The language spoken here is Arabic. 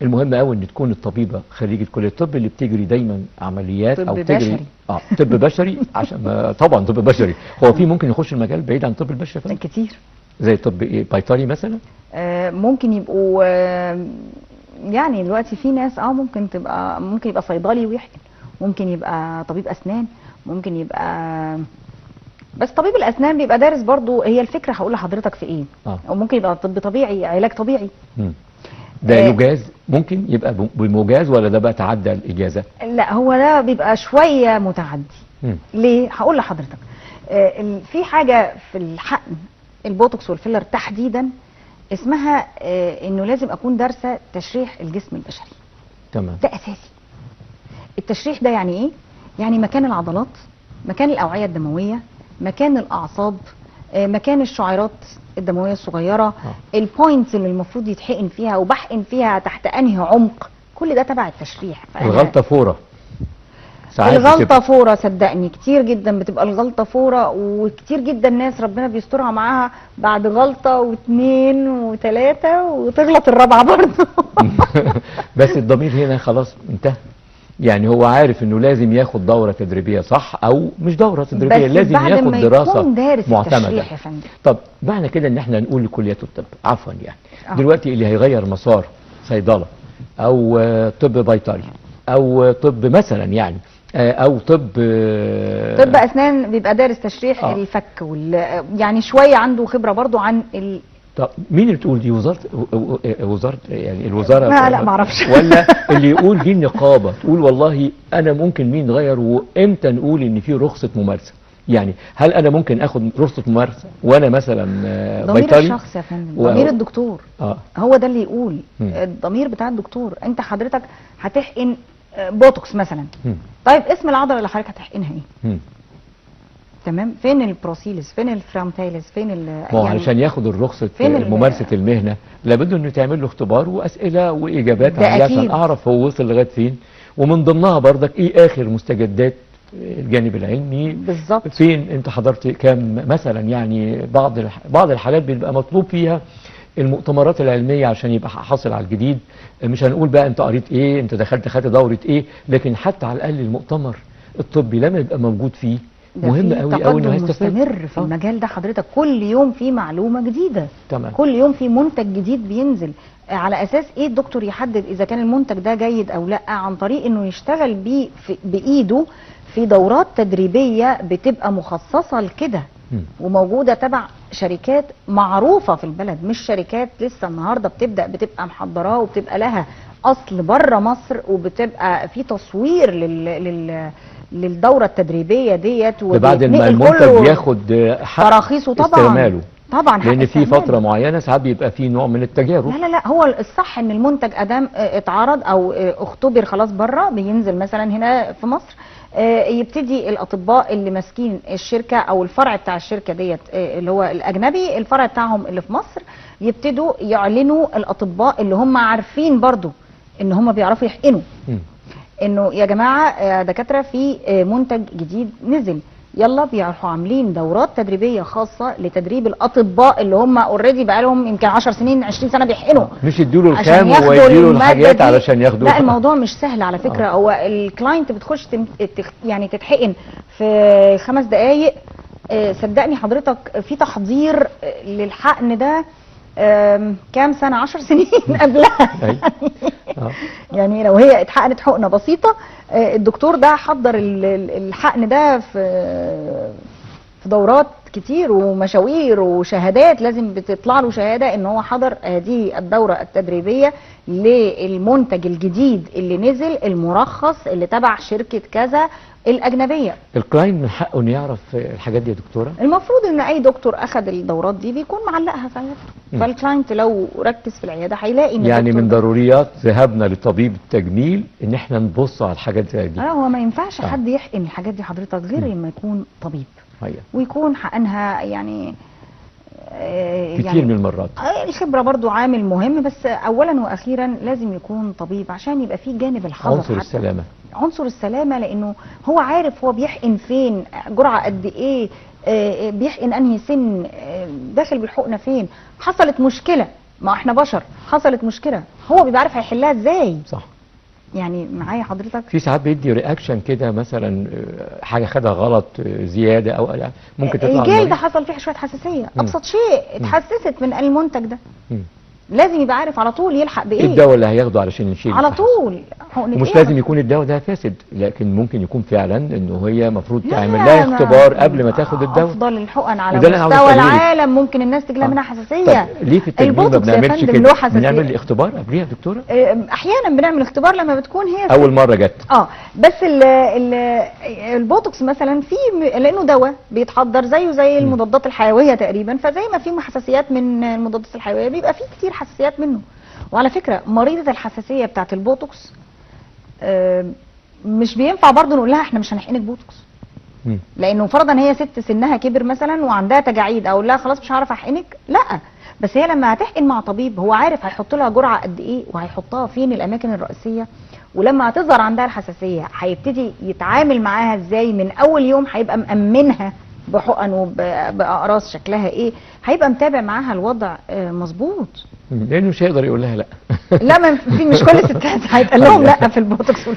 المهم قوي ان تكون الطبيبه خريجه كليه الطب اللي بتجري دايما عمليات طب او بتجري بشري. طب بشري عشان طبعا طب بشري. هو في ممكن يخش المجال بعيد عن طب البشري فندم؟ كتير. زي طب ايه، بيطري مثلا؟ ممكن يبقوا يعني دلوقتي في ناس ممكن يبقى صيدلي ويحقن، ممكن يبقى طبيب اسنان، ممكن يبقى، بس طبيب الاسنان بيبقى دارس برضو. هي الفكره هقول لحضرتك في ايه، او ممكن يبقى طب طبيعي، علاج طبيعي. ده يجاز؟ ممكن يبقى بمجاز ولا ده بقى تعدى الاجازه؟ لا، هو ده بيبقى شويه متعدي. ليه؟ هقول لحضرتك. في حاجه في الحقن، البوتوكس والفيلر تحديدا، اسمها انه لازم اكون دارسه تشريح الجسم البشري. تمام. ده اساسي. التشريح ده يعني ايه؟ يعني مكان العضلات، مكان الاوعيه الدمويه، مكان الاعصاب، مكان الشعيرات الدمويه الصغيره، البوينتس اللي المفروض يتحقن فيها وبحقن فيها تحت انهي عمق، كل ده تبع التشريح. الغلطه فوره. الغلطه فوره، صدقني كتير جدا بتبقى الغلطه فوره، وكتير جدا ناس ربنا بيسترها معاها بعد غلطه واثنين وثلاثه وتغلط الرابعه برضه. بس الضمير هنا خلاص انتهى. يعني هو عارف انه لازم ياخد دوره تدريبيه صح، او مش دوره تدريبيه، لازم ياخد دراسه معتمده. طب معنى كده ان احنا نقول لكليات الطب عفوا يعني دلوقتي اللي هيغير مسار صيدله او طب بيطري او طب مثلا يعني او طب اسنان، بيبقى دارس تشريح الفك يعني شويه عنده خبره برضو عن طب مين اللي تقول دي؟ وزاره يعني الوزاره؟ لا ما اعرفش. ولا اللي يقول دي النقابه تقول والله انا ممكن مين نغير؟ وامتى نقول ان في رخصه ممارسه؟ يعني هل انا ممكن اخد رخصه ممارسه وانا مثلا بيطري؟ ضمير الشخص يا فندم، ضمير الدكتور. هو ده اللي يقول. الضمير بتاع الدكتور. انت حضرتك هتحقن بوتوكس مثلا، طيب اسم العضله اللي حضرتك هتحقنها ايه؟ تمام. فين البروسيلس، فين الفرونتاليس، فين يعني علشان ياخد الرخصه ممارسه المهنه لابد انه تعمل له اختبار واسئله واجابات عليه عشان اعرف هو وصل لغايه فين، ومن ضمنها برضك ايه اخر مستجدات الجانب العلمي بالظبط. فين انت حضرت كام مثلا؟ يعني بعض الحالات بيبقى مطلوب فيها المؤتمرات العلميه عشان يبقى حاصل على الجديد. مش هنقول بقى انت قريت ايه، انت خدت دوره ايه، لكن حتى على الاقل المؤتمر الطبي لما يبقى موجود فيه مهم قوي قوي انه يستفاد. مستمر في المجال ده حضرتك، كل يوم في معلومه جديده. تمام. كل يوم في منتج جديد بينزل. على اساس ايه الدكتور يحدد اذا كان المنتج ده جيد او لا؟ عن طريق انه يشتغل بيه بايده في دورات تدريبيه بتبقى مخصصه لكده، وموجوده تبع شركات معروفه في البلد، مش شركات لسه النهارده بتبقى محضراه وبتبقى لها اصل بره مصر، وبتبقى في تصوير للدوره التدريبيه ديت، بعد ما المنتج ياخد حق تراخيصه طبعا لان في فتره معينه ساعات بيبقى في نوع من التجارب. لا هو الصح ان المنتج ادام اتعرض او اختبر خلاص بره، بينزل مثلا هنا في مصر، يبتدي الاطباء اللي ماسكين الشركه او الفرع بتاع الشركه ديت اللي هو الاجنبي، الفرع بتاعهم اللي في مصر، يبتدوا يعلنوا الاطباء اللي هم عارفين برضو ان هم بيعرفوا يحقنوا، انه يا جماعه يا دكاتره في منتج جديد نزل، يلا بيروحوا عاملين دورات تدريبيه خاصه لتدريب الاطباء اللي هم اوريدي بقى لهم يمكن 10 سنين 20 سنه بيحقنوا، مش يدوا له الخام ويدوا له الحاجات علشان ياخدوا. لا الموضوع مش سهل على فكره. هو الكلاينت بتخش يعني تتحقن في 5 دقائق. صدقني حضرتك في تحضير للحقن ده كام سنه؟ 10 سنين قبلها. يعني لو هي اتحقنت حقنه بسيطه، الدكتور ده حضر الحقن ده في دورات كتير ومشاوير وشهادات، لازم بتطلع له شهاده ان هو حضر هذه الدوره التدريبيه للمنتج الجديد اللي نزل المرخص اللي تبع شركه كذا الاجنبيه. الكلاينت من حقه انه يعرف الحاجات دي يا دكتوره؟ المفروض ان اي دكتور اخذ الدورات دي بيكون معلقها في عيادته، فالكلاينت لو ركز في العياده هيلاقي ان يعني من ضروريات ذهابنا لطبيب التجميل ان احنا نبص على الحاجات زي دي. هو ما ينفعش حد يحقن الحاجات دي حضرتك غير لما يكون طبيب ويكون حقنها يعني كتير من المرات. الخبره برضو عامل مهم، بس اولا واخيرا لازم يكون طبيب عشان يبقى فيه جانب الحذر، عنصر السلامه. عنصر السلامه، لانه هو عارف هو بيحقن فين، جرعه قد ايه، بيحقن انهي سن، داخل بالحقنه فين، حصلت مشكله ما احنا بشر، حصلت مشكله هو بيبقى عارف هيحلها ازاي. صح. يعني معايا حضرتك في ساعات بيدي رياكشن كده مثلا، حاجه خدها غلط زياده او ممكن تطلع الجلد حصل فيه شويه حساسيه، ابسط شيء اتحسست من المنتج ده. لازم يبقى عارف على طول يلحق بايه الدواء اللي هياخده علشان يشيل على طول. ومش لازم يكون الدواء ده فاسد، لكن ممكن يكون فعلا انه هي المفروض تعمل لها اختبار قبل ما تاخد الدواء. افضل الحقن على مستوى العالم ممكن الناس تجيلها منها حساسيه. طب ليه في التجميل ما بنعملش كده؟ بنعمل اختبار قبليها يا دكتوره؟ احيانا بنعمل اختبار لما بتكون هي اول مره جت. بس البوتوكس مثلا في لانه دواء بيتحضر زيه زي المضادات الحيويه تقريبا، فزي ما في حساسيات من المضادات الحيويه بيبقى في كتير حساسيات منه. وعلى فكره مريضه الحساسيه بتاعه البوتوكس مش بينفع برضه نقول لها احنا مش هنحقنك بوتوكس، لانه فرضا هي ست سنها كبر مثلا وعندها تجاعيد، اقول لها خلاص مش هعرف احقنك؟ لا، بس هي لما هتحقن مع طبيب هو عارف هيحط لها جرعه قد ايه وهيحطها فين الاماكن الرئيسيه، ولما هتظهر عندها الحساسيه هيبتدي يتعامل معاها ازاي من اول يوم، هيبقى مأمنها بحقن وبأقراص شكلها ايه، هيبقى متابع معاها الوضع مظبوط، لانه مش هيقدر يقول لها لا. لا، مش كل الستات هيتقال لهم لا في البوتوكس.